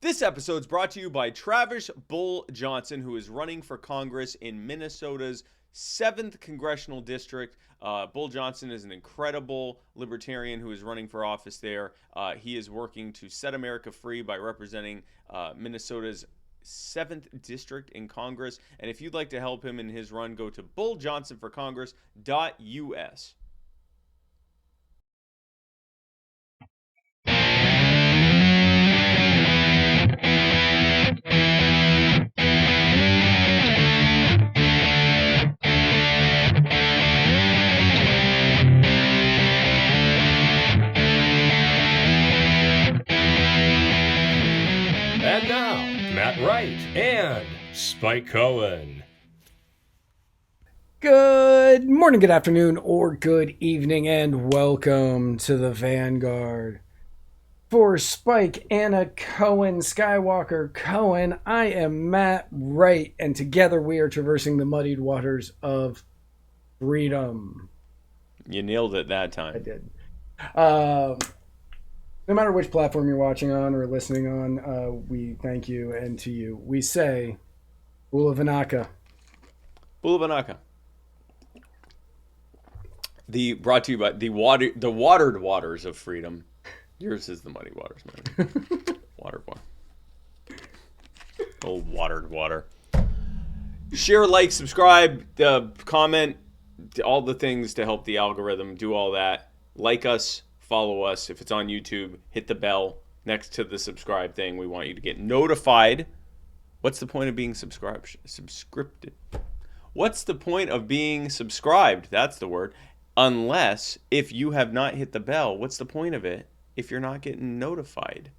This episode is brought to you by Travis Bull Johnson, who is running for Congress in Minnesota's 7th Congressional District. Bull Johnson is an incredible libertarian who is running for office there. He is working to set America free by representing Minnesota's 7th District in Congress. And if you'd like to help him in his run, go to bulljohnsonforcongress.us. And now, Matt Wright and Spike Cohen. Good morning, good afternoon, or good evening, and welcome to the Vanguard. For Spike, Anna, Cohen, Skywalker, Cohen, I am Matt Wright, and together we are traversing the muddied waters of freedom. You nailed it that time. I did. No matter which platform you're watching on or listening on, we thank you, and to you we say, Ula Vanaka. Ula Vanaka. Brought to you by the watered waters of freedom. Yours is the muddy waters, man. Watered water. Oh, watered water. Share, like, subscribe, comment, all the things to help the algorithm. Do all that. Like us. Follow us. If it's on YouTube, hit the bell next to the subscribe thing. We want you to get notified. What's the point of being subscribed? What's the point of being subscribed? That's the word. Unless, if you have not hit the bell, what's the point of it if you're not getting notified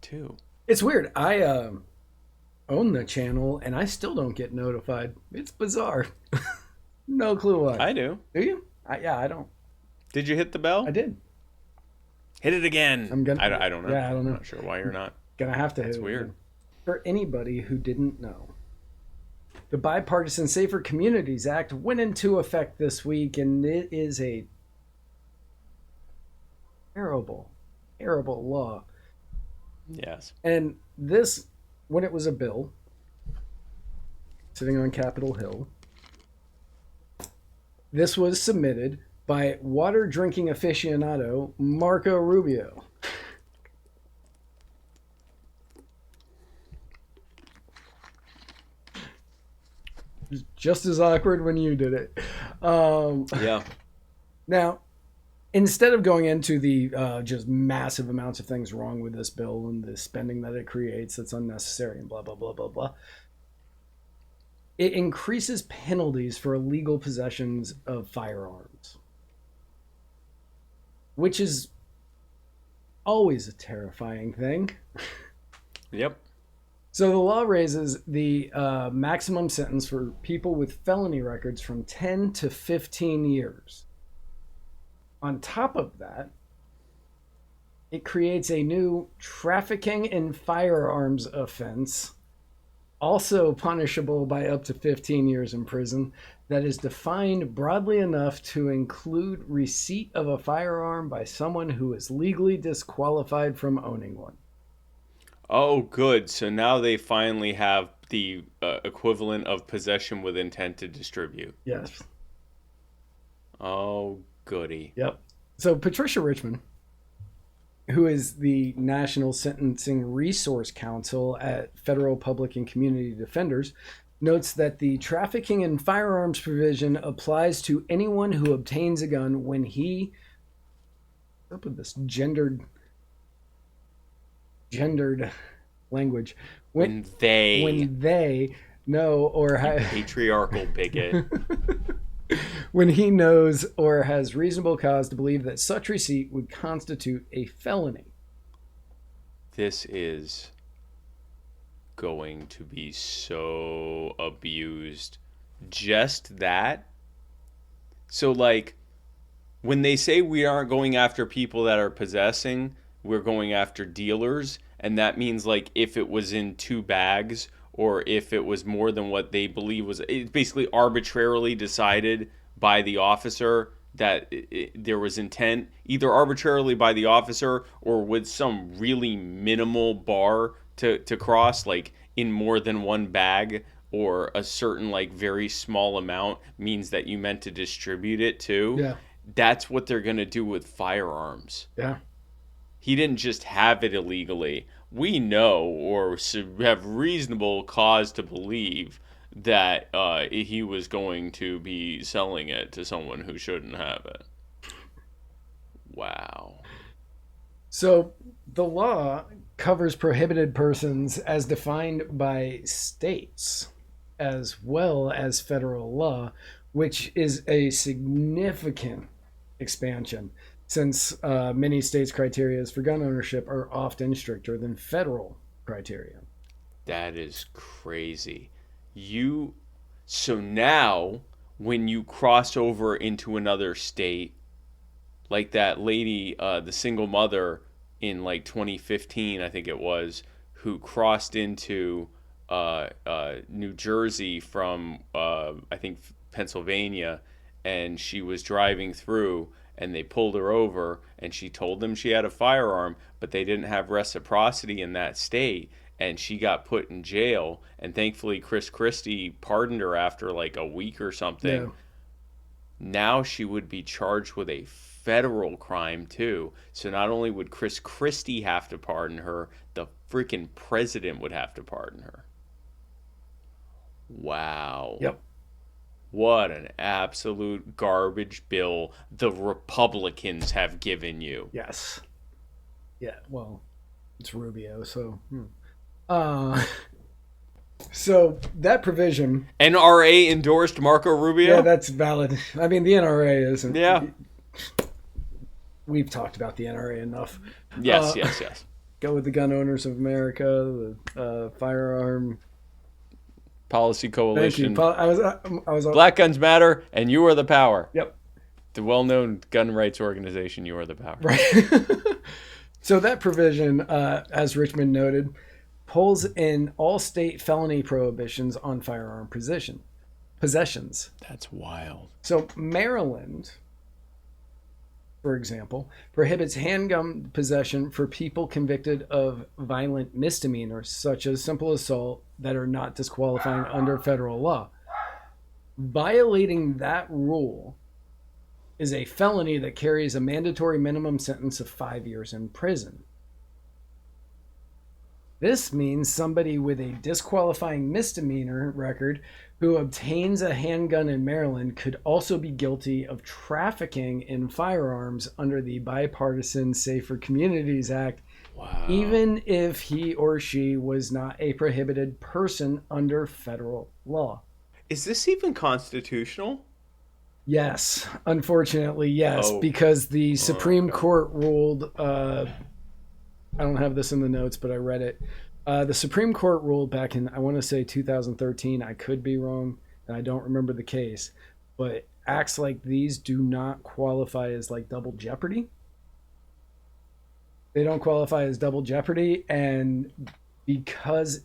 too? It's weird. I own the channel and I still don't get notified. It's bizarre. No clue why. I do. Do you? I don't. Did you hit the bell? I did. Hit it again. I don't know. Yeah, I don't know. I'm not sure why you're not. Gonna have to hit It's it. weird. For anybody who didn't know, the Bipartisan Safer Communities Act went into effect this week, and it is a terrible, terrible law. Yes. And this, when it was a bill sitting on Capitol Hill, this was submitted by water drinking aficionado Marco Rubio. It was just as awkward when you did it. Yeah. Now, instead of going into the just massive amounts of things wrong with this bill and the spending that it creates that's unnecessary and blah, blah, blah, blah, blah, it increases penalties for illegal possessions of firearms, which is always a terrifying thing. Yep. So the law raises the maximum sentence for people with felony records from 10 to 15 years. On top of that, it creates a new trafficking in firearms offense, also punishable by up to 15 years in prison, that is defined broadly enough to include receipt of a firearm by someone who is legally disqualified from owning one. Oh, good. So now they finally have the equivalent of possession with intent to distribute. Yes. Oh, goody. Yep. So Patricia Richmond, who is the National Sentencing Resource Council at Federal Public and Community Defenders, notes that the trafficking in firearms provision applies to anyone who obtains a gun when he, what's up with this gendered language, When they know or patriarchal bigot. when he knows or has reasonable cause to believe that such receipt would constitute a felony. This is going to be so abused. Just that. So, like, when they say we aren't going after people that are possessing, we're going after dealers. And that means, like, if it was in 2 bags or if it was more than what they believe was, it's basically arbitrarily decided by the officer that there was intent, either arbitrarily by the officer or with some really minimal bar to cross like in more than one bag, or a certain like very small amount means that you meant to distribute it too. Yeah. That's what they're going to do with firearms. Yeah. He didn't just have it illegally. We know, or have reasonable cause to believe, that he was going to be selling it to someone who shouldn't have it. Wow. So the law covers prohibited persons as defined by states as well as federal law, which is a significant expansion since many states' criteria for gun ownership are often stricter than federal criteria. That is crazy. You so now when you cross over into another state, like that lady, the single mother in like 2015, I think it was, who crossed into New Jersey from I think Pennsylvania, and she was driving through, and they pulled her over, and she told them she had a firearm, but they didn't have reciprocity in that state, and she got put in jail. And thankfully, Chris Christie pardoned her after like a week or Yeah. something. Now she would be charged with a federal crime too. So not only would Chris Christie have to pardon her, the freaking president would have to pardon her. Wow. Yep. What an absolute garbage bill the Republicans have given you. Yes. Yeah. Well, it's Rubio, so. Uh, so that provision. NRA endorsed Marco Rubio? Yeah, that's valid. I mean, the NRA isn't. Yeah. We've talked about the NRA enough. Yes, yes. Go with the Gun Owners of America, the Firearm Policy Coalition. Thank you. I was. Black Guns Matter, and you are the power. Yep. The well-known gun rights organization, you are the power. Right. So that provision, as Richmond noted, pulls in all state felony prohibitions on firearm possessions. That's wild. So Maryland, for example, prohibits handgun possession for people convicted of violent misdemeanors, such as simple assault, that are not disqualifying under federal law. Violating that rule is a felony that carries a mandatory minimum sentence of 5 years in prison. This means somebody with a disqualifying misdemeanor record who obtains a handgun in Maryland could also be guilty of trafficking in firearms under the Bipartisan Safer Communities Act, Wow. even if he or she was not a prohibited person under federal law. Is this even constitutional? Yes, unfortunately, yes, Oh. because the Supreme okay. Court ruled. I don't have this in the notes, but I read it. The Supreme Court ruled back in, I want to say 2013. I could be wrong, and I don't remember the case. But acts like these do not qualify as like double jeopardy. They don't qualify as double jeopardy, and because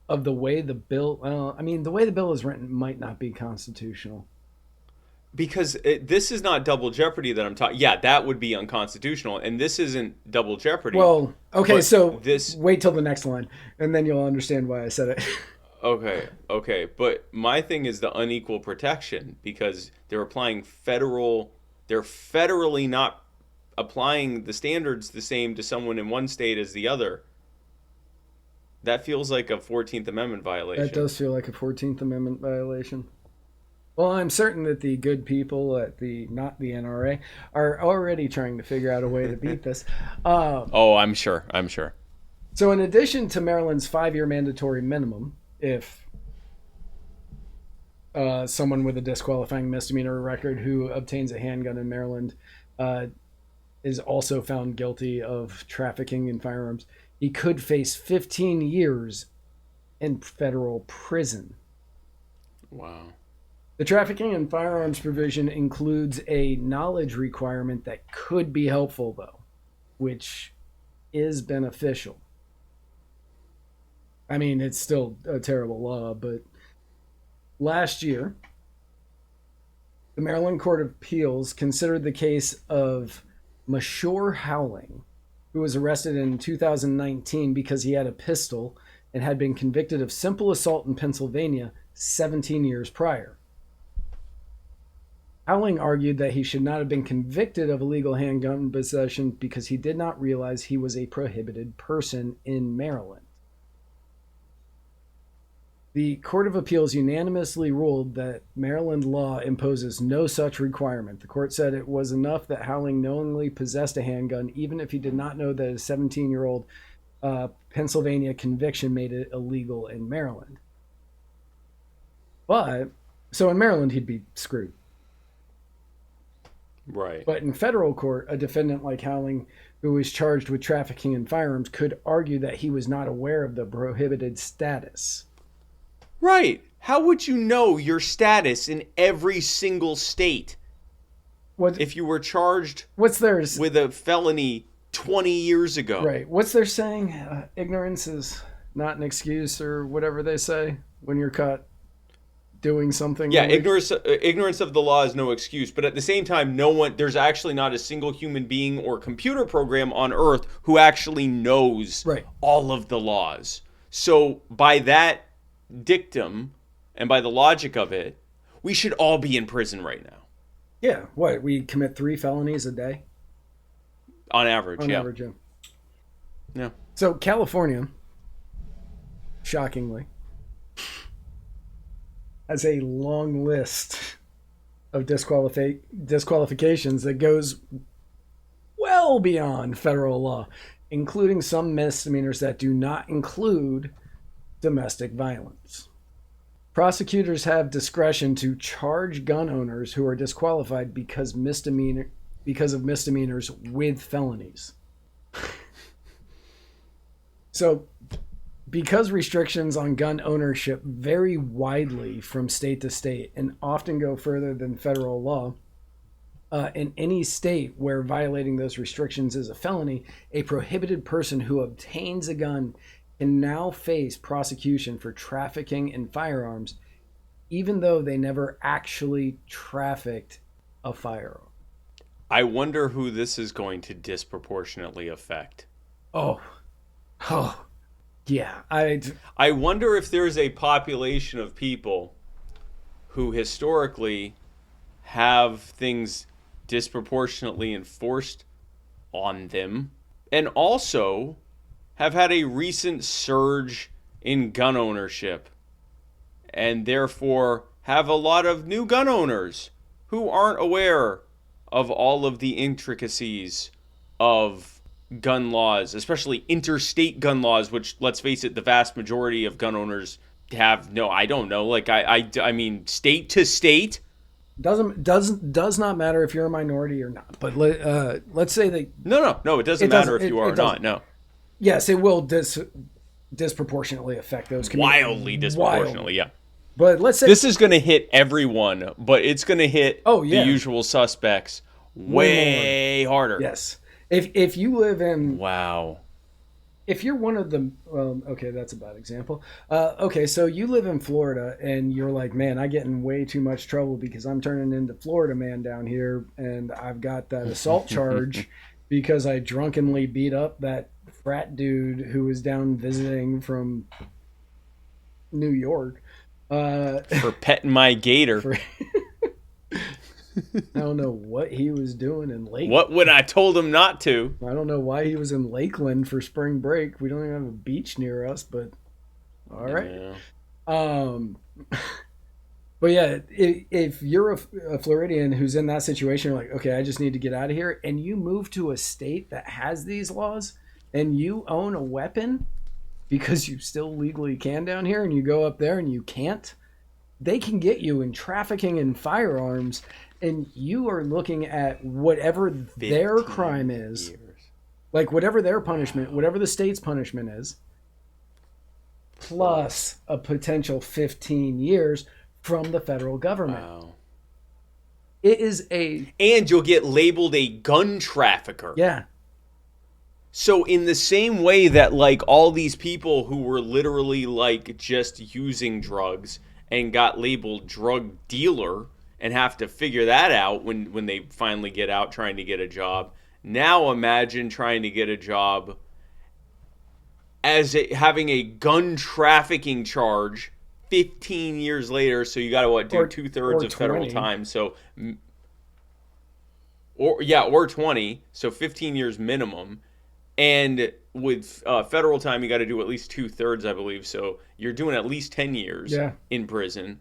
of the way the bill, the way the bill is written might not be constitutional. Because this is not double jeopardy that I'm talking. Yeah, that would be unconstitutional, and this isn't double jeopardy. Well, okay, But so this- wait till the next line, and then you'll understand why I said it. Okay, but my thing is the unequal protection, because they're federally not applying the standards the same to someone in one state as the other. That feels like a 14th Amendment violation. That does feel like a 14th Amendment violation. Well, I'm certain that the good people at not the NRA, are already trying to figure out a way to beat this. Oh, I'm sure. So in addition to Maryland's 5-year mandatory minimum, if someone with a disqualifying misdemeanor record who obtains a handgun in Maryland is also found guilty of trafficking in firearms, he could face 15 years in federal prison. Wow. The trafficking in firearms provision includes a knowledge requirement that could be helpful, though, which is beneficial. I mean, it's still a terrible law, but last year, the Maryland Court of Appeals considered the case of Mashore Howling who was arrested in 2019 because he had a pistol and had been convicted of simple assault in Pennsylvania 17 years prior. Howling argued that he should not have been convicted of illegal handgun possession because he did not realize he was a prohibited person in Maryland. The Court of Appeals unanimously ruled that Maryland law imposes no such requirement. The court said it was enough that Howling knowingly possessed a handgun, even if he did not know that a 17-year-old Pennsylvania conviction made it illegal in Maryland. So in Maryland, he'd be screwed. Right. But in federal court, a defendant like Howling, who was charged with trafficking in firearms, could argue that he was not aware of the prohibited status. Right. How would you know your status in every single state if you were charged with a felony 20 years ago? Right. What's their saying? Ignorance is not an excuse, or whatever they say when you're caught doing something. Yeah, ignorance of the law is no excuse. But at the same time, there's actually not a single human being or computer program on Earth who actually knows all of the laws. So by that dictum and by the logic of it, we should all be in prison right now. Yeah. What? We commit 3 felonies a day? On average, On yeah. average, yeah. Yeah. So California, shockingly, has a long list of disqualifications that goes well beyond federal law, including some misdemeanors that do not include domestic violence. Prosecutors have discretion to charge gun owners who are disqualified because of misdemeanors with felonies. So, because restrictions on gun ownership vary widely from state to state and often go further than federal law, in any state where violating those restrictions is a felony, a prohibited person who obtains a gun can now face prosecution for trafficking in firearms, even though they never actually trafficked a firearm. I wonder who this is going to disproportionately affect. Oh, yeah. I wonder if there's a population of people who historically have things disproportionately enforced on them, and also have had a recent surge in gun ownership, and therefore have a lot of new gun owners who aren't aware of all of the intricacies of gun laws, especially interstate gun laws, which, let's face it, the vast majority of gun owners have I don't know, like I mean state to state. Does not matter if you're a minority or not. But let's say that no, it doesn't matter if you are or not. No. Yes, it will disproportionately affect those communities. Wildly disproportionately, yeah. But let's say this is going to hit everyone, but it's going to hit the usual suspects way harder. Yes. If you live in if you're one of the okay, that's a bad example. Okay, so you live in Florida and you're like, man, I get in way too much trouble because I'm turning into Florida man down here, and I've got that assault charge because I drunkenly beat up that frat dude who was down visiting from New York. For petting my gator. I don't know what he was doing in Lakeland. What would I told him not to? I don't know why he was in Lakeland for spring break. We don't even have a beach near us, but all right. Yeah. But yeah, if you're a Floridian who's in that situation, you're like, okay, I just need to get out of here, and you move to a state that has these laws, and you own a weapon because you still legally can down here, and you go up there and you can't, they can get you in trafficking in firearms, and you are looking at whatever their crime is, like whatever their punishment, whatever the state's punishment is, plus a potential 15 years from the federal government. Wow. It is and you'll get labeled a gun trafficker. Yeah. So in the same way that like all these people who were literally like just using drugs and got labeled drug dealer and have to figure that out when they finally get out trying to get a job, Now imagine trying to get a job having a gun trafficking charge 15 years later. So you got to do Or 2/3 of federal 20. time. So or 20. So 15 years minimum. And with federal time, you got to do at least 2/3, I believe. So you're doing at least 10 years Yeah. in prison,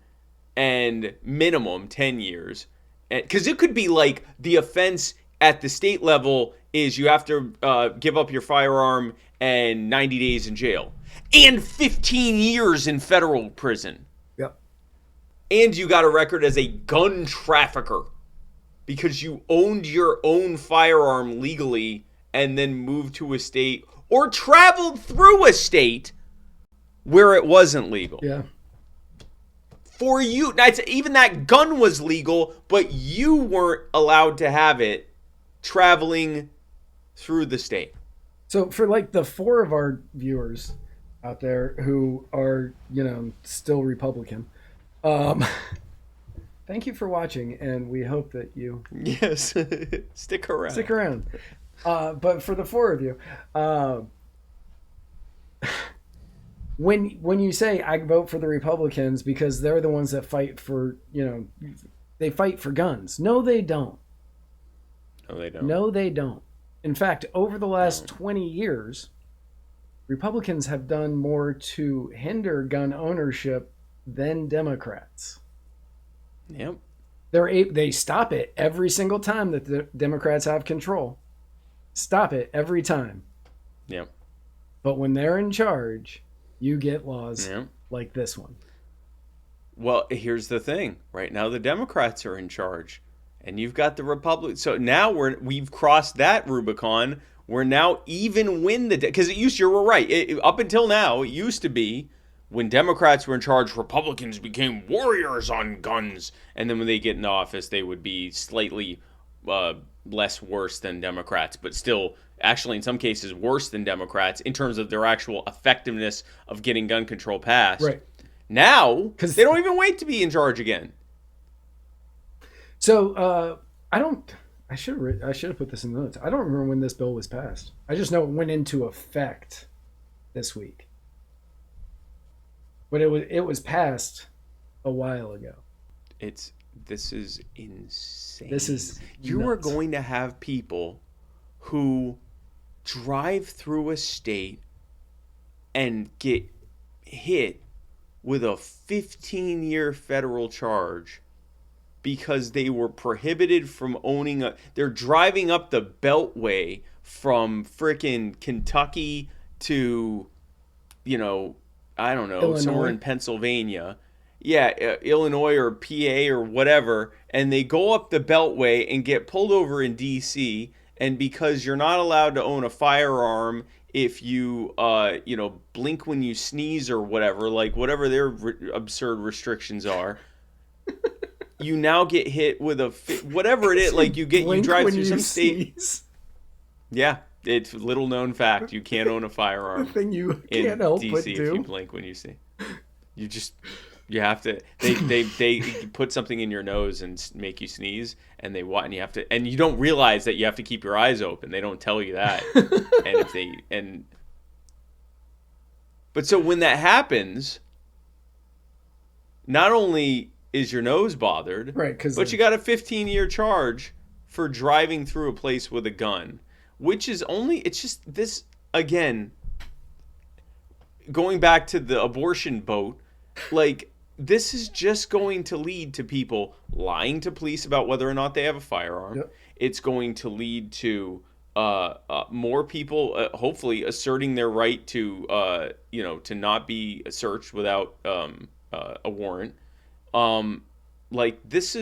and minimum 10 years. Because it could be like the offense at the state level is you have to give up your firearm and 90 days in jail and 15 years in federal prison. Yep. And you got a record as a gun trafficker because you owned your own firearm legally and then moved to a state or traveled through a state where it wasn't legal. Yeah. For you, even that gun was legal, but you weren't allowed to have it traveling through the state. So for like the 4 of our viewers out there who are, still Republican, thank you for watching, and we hope that you Yes, stick around. stick around. But for the 4 of you, when you say I vote for the Republicans because they're the ones that fight for, they fight for guns. No, they don't. No, they don't. No, they don't. In fact, over the last 20 years, Republicans have done more to hinder gun ownership than Democrats. Yep. They stop it every single time that the Democrats have control. Stop it every time. Yep. But when they're in charge, you get laws Yep. like this one. Well, here's the thing. Right now, the Democrats are in charge, and you've got the Republicans. So now we've crossed that Rubicon. We're now even when because you were right. Up until now, it used to be when Democrats were in charge, Republicans became warriors on guns, and then when they get in office, they would be slightly less worse than Democrats, but still, actually, in some cases, worse than Democrats in terms of their actual effectiveness of getting gun control passed. Right. Now, because they don't even wait to be in charge again. So I should have put this in the notes. I don't remember when this bill was passed. I just know it went into effect this week. But it was passed a while ago. This is insane. This is you are nuts. going to have people who drive through a state and get hit with a 15-year federal charge because they were prohibited from owning they're driving up the beltway from frickin' Kentucky to, I don't know, Illinois. somewhere in Pennsylvania. Yeah, Illinois or PA or whatever, and they go up the beltway and get pulled over in D.C., and because you're not allowed to own a firearm if you, blink when you sneeze or whatever, like whatever their absurd restrictions are, you now get hit with whatever it is. Like you drive through some state. Yeah, it's a little known fact. You can't own a firearm. The thing you in can't help DC but if do. you blink when you see. You have to. They put something in your nose and make you sneeze, and and you have to, and you don't realize that you have to keep your eyes open. They don't tell you that. But so when that happens, not only is your nose bothered, Right, but you got a 15-year charge for driving through a place with a gun, which is it's just this again. Going back to the abortion boat, like. This is just going to lead to people lying to police about whether or not they have a firearm. Yep. It's going to lead to more people, hopefully, asserting their right to, to not be searched without a warrant. This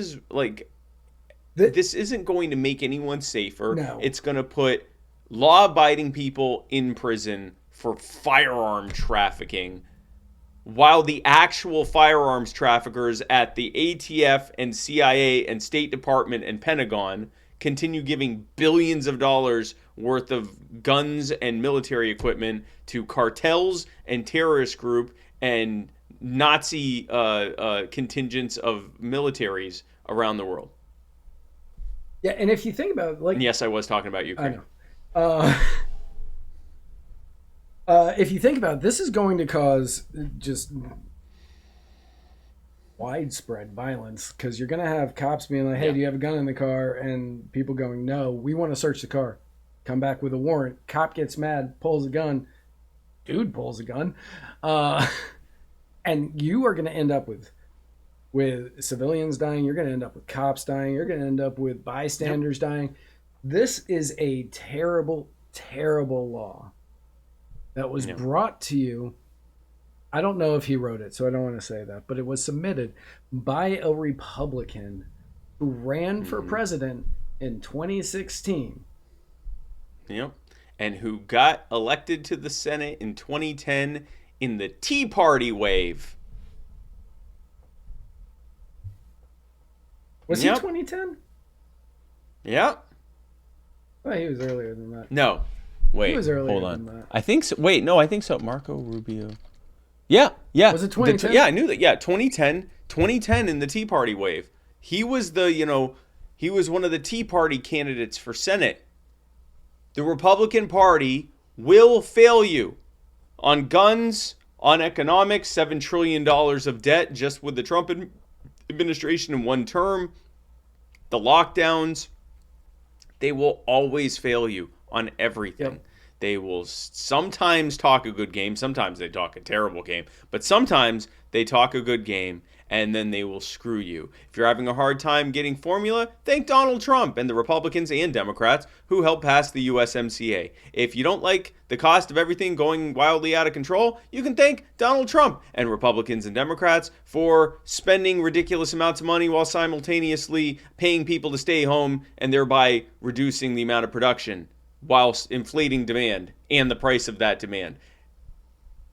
isn't going to make anyone safer. No. It's going to put law-abiding people in prison for firearm trafficking, while the actual firearms traffickers at the ATF and CIA and State Department and Pentagon continue giving billions of dollars worth of guns and military equipment to cartels and terrorist group and Nazi contingents of militaries around the world. Yeah, and if you think about it, like, And yes, I was talking about I Ukraine. know. If you think about it, this is going to cause just widespread violence because you're going to have cops being like, hey, Yeah. do you have a gun in the car? And people going, no, we want to search the car. Come back with a warrant. Cop gets mad, pulls a gun. Dude pulls a gun. Uh, and you are going to end up with civilians dying. You're going to end up with cops dying. You're going to end up with bystanders dying. This is a terrible, terrible law that was brought to you. I don't know if he wrote it, so I don't want to say that, but it was submitted by a Republican who ran for president in 2016. Yep. And who got elected to the Senate in 2010 in the Tea Party wave. Was he 2010? Yep. Oh, he was earlier than that. No. Wait. He was earlier hold than on. that. I think so. Wait, no, I think so. Marco Rubio. Yeah. Was it 2010? Yeah, I knew that. Yeah, 2010. 2010 in the Tea Party wave. He was he was one of the Tea Party candidates for Senate. The Republican Party will fail you on guns, on economics, $7 trillion of debt just with the Trump administration in one term, the lockdowns. They will always fail you on everything. Yep. They will sometimes talk a good game. Sometimes they talk a terrible game. But sometimes they talk a good game, and then they will screw you. If you're having a hard time getting formula, thank Donald Trump and the Republicans and Democrats who helped pass the USMCA. If you don't like the cost of everything going wildly out of control, you can thank Donald Trump and Republicans and Democrats for spending ridiculous amounts of money while simultaneously paying people to stay home and thereby reducing the amount of production, whilst inflating demand and the price of that demand.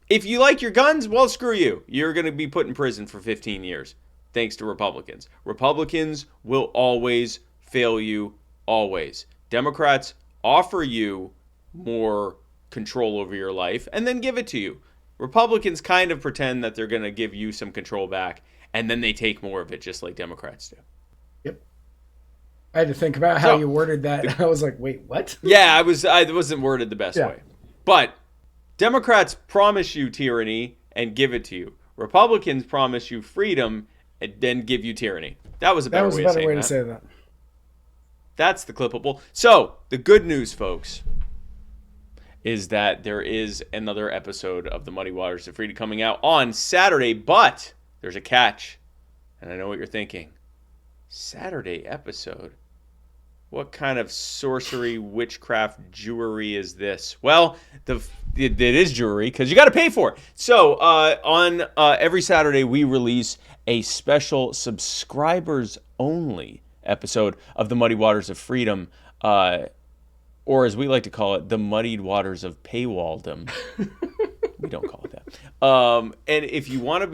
If you like your guns, well, screw you. You're going to be put in prison for 15 years, thanks to Republicans. Republicans will always fail you, always. Democrats offer you more control over your life and then give it to you. Republicans kind of pretend that they're going to give you some control back, and then they take more of it, just like Democrats do. Yep. I had to think about how you worded that. I was like, wait, what? Yeah, I wasn't worded the best way. But Democrats promise you tyranny and give it to you. Republicans promise you freedom and then give you tyranny. That was a better way to say that. That's the clippable. So, the good news, folks, is that there is another episode of the Muddy Waters of Freedom coming out on Saturday, but there's a catch. And I know what you're thinking. Saturday episode? What kind of sorcery, witchcraft, Jewery is this? Well, it is Jewery because you got to pay for it. So on every Saturday, we release a special subscribers-only episode of the Muddy Waters of Freedom, or as we like to call it, the Muddied Waters of Paywalldom. We don't call it that. And if you want to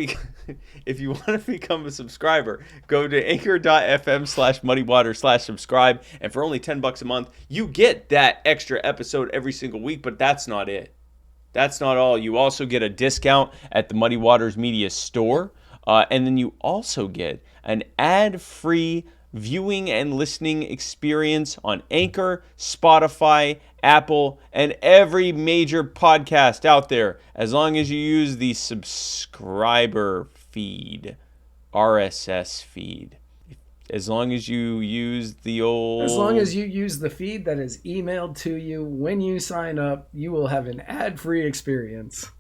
become a subscriber, go to anchor.fm/muddywater/subscribe. And for only $10 a month, you get that extra episode every single week. But that's not it. That's not all. You also get a discount at the Muddy Waters Media store. And then you also get an ad-free viewing and listening experience on Anchor, Spotify, Apple, and every major podcast out there, as long as you use the subscriber feed, RSS feed. As long as you use the old... As long as you use the feed that is emailed to you when you sign up, you will have an ad-free experience.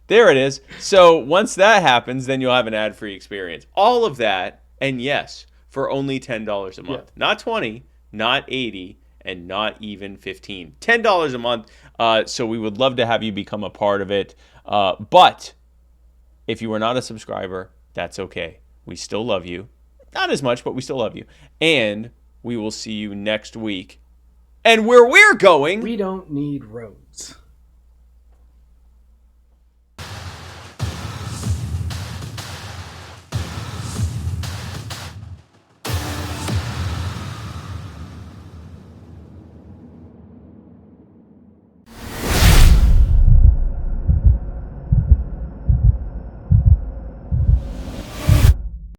There it is. So once that happens, then you'll have an ad-free experience. All of that, and yes, for only $10 a month. Yeah. Not $20, not $80, and not even $15. $10 a month. So we would love to have you become a part of it. But if you are not a subscriber, that's okay. We still love you. Not as much, but we still love you. And we will see you next week. And where we're going... We don't need roads.